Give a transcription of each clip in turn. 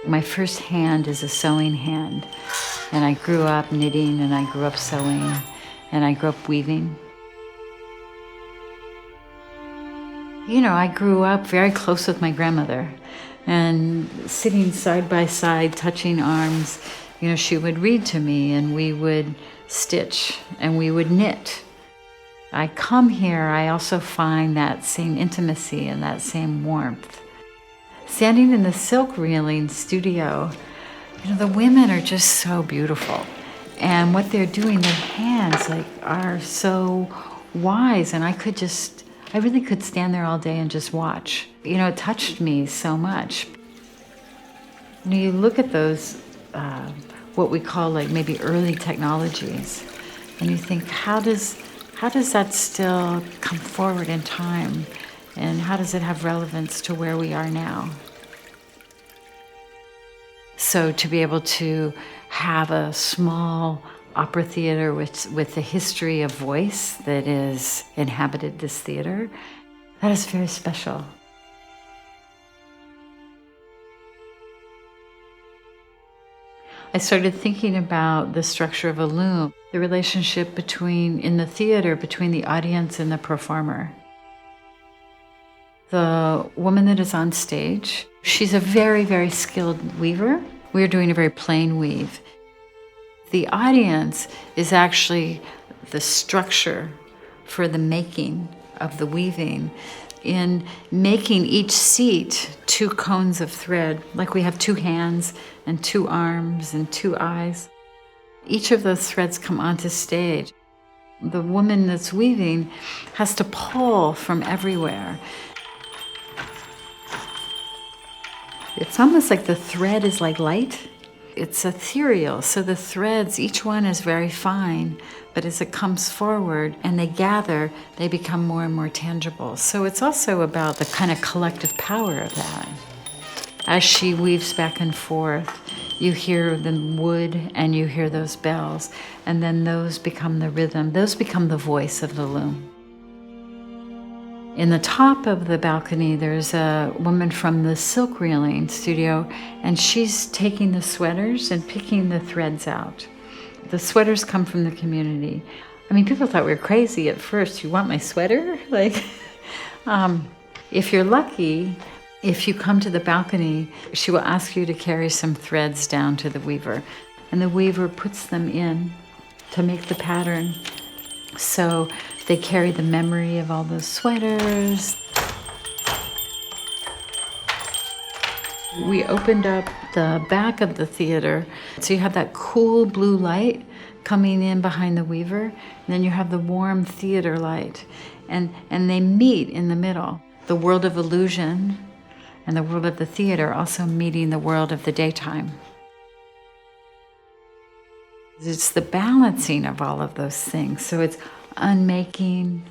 My first hand is a sewing hand, and I grew up knitting, and I grew up sewing, and I grew up weaving. You know, I grew up very close with my grandmother, and sitting side by side, touching arms. You know, she would read to me, and we would stitch, and we would knit. I come here, I also find that same intimacy and that same warmth. Standing in the silk reeling studio, you know, the women are just so beautiful. And what they're doing, their hands are so wise, and I really could stand there all day and just watch. You know, it touched me so much. You know, you look at those, what we call maybe early technologies, and you think, how does that still come forward in time? And how does it have relevance to where we are now? So to be able to have a small opera theater with the history of voice that is inhabited this theater, that is very special. I started thinking about the structure of a loom, the relationship in the theater between the audience and the performer. The woman that is on stage, she's a very, very skilled weaver. We're doing a very plain weave. The audience is actually the structure for the making of the weaving. In making each seat 2 cones of thread, like we have 2 hands and 2 arms and 2 eyes. Each of those threads come onto stage. The woman that's weaving has to pull from everywhere. It's almost like the thread is like light. It's ethereal, so the threads, each one is very fine, but as it comes forward and they gather, they become more and more tangible. So it's also about the kind of collective power of that. As she weaves back and forth, you hear the wood and you hear those bells, and then those become the rhythm, those become the voice of the loom. In the top of the balcony, there's a woman from the silk reeling studio, and she's taking the sweaters and picking the threads out. The sweaters come from the community. I mean, people thought we were crazy at first. You want my sweater? If you're lucky, if you come to the balcony, she will ask you to carry some threads down to the weaver, and the weaver puts them in to make the pattern. So they carry the memory of all those sweaters. We opened up the back of the theater, so you have that cool blue light coming in behind the weaver, and then you have the warm theater light, and they meet in the middle. The world of illusion and the world of the theater also meeting the world of the daytime. It's the balancing of all of those things. So it's unmaking,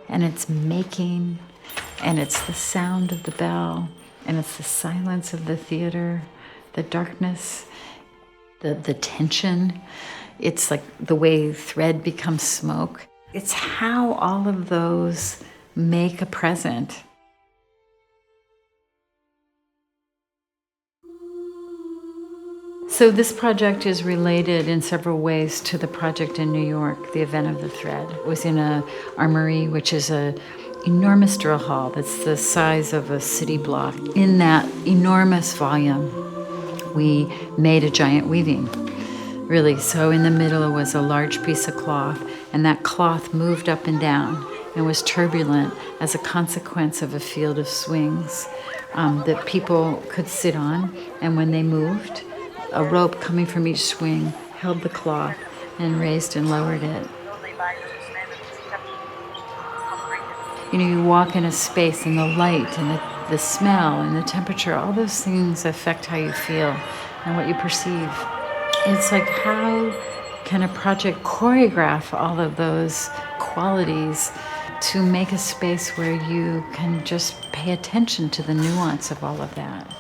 and it's making, and it's the sound of the bell, and it's the silence of the theater, the darkness, the tension. It's like the way thread becomes smoke. It's how all of those make a present. So this project is related in several ways to the project in New York, the Event of the Thread. It was in an armory, which is an enormous drill hall that's the size of a city block. In that enormous volume, we made a giant weaving, really. So in the middle was a large piece of cloth, and that cloth moved up and down and was turbulent as a consequence of a field of swings that people could sit on, and when they moved, a rope coming from each swing held the cloth and raised and lowered it. You know, you walk in a space, and the light and the smell and the temperature, all those things affect how you feel and what you perceive. It's like, how can a project choreograph all of those qualities to make a space where you can just pay attention to the nuance of all of that?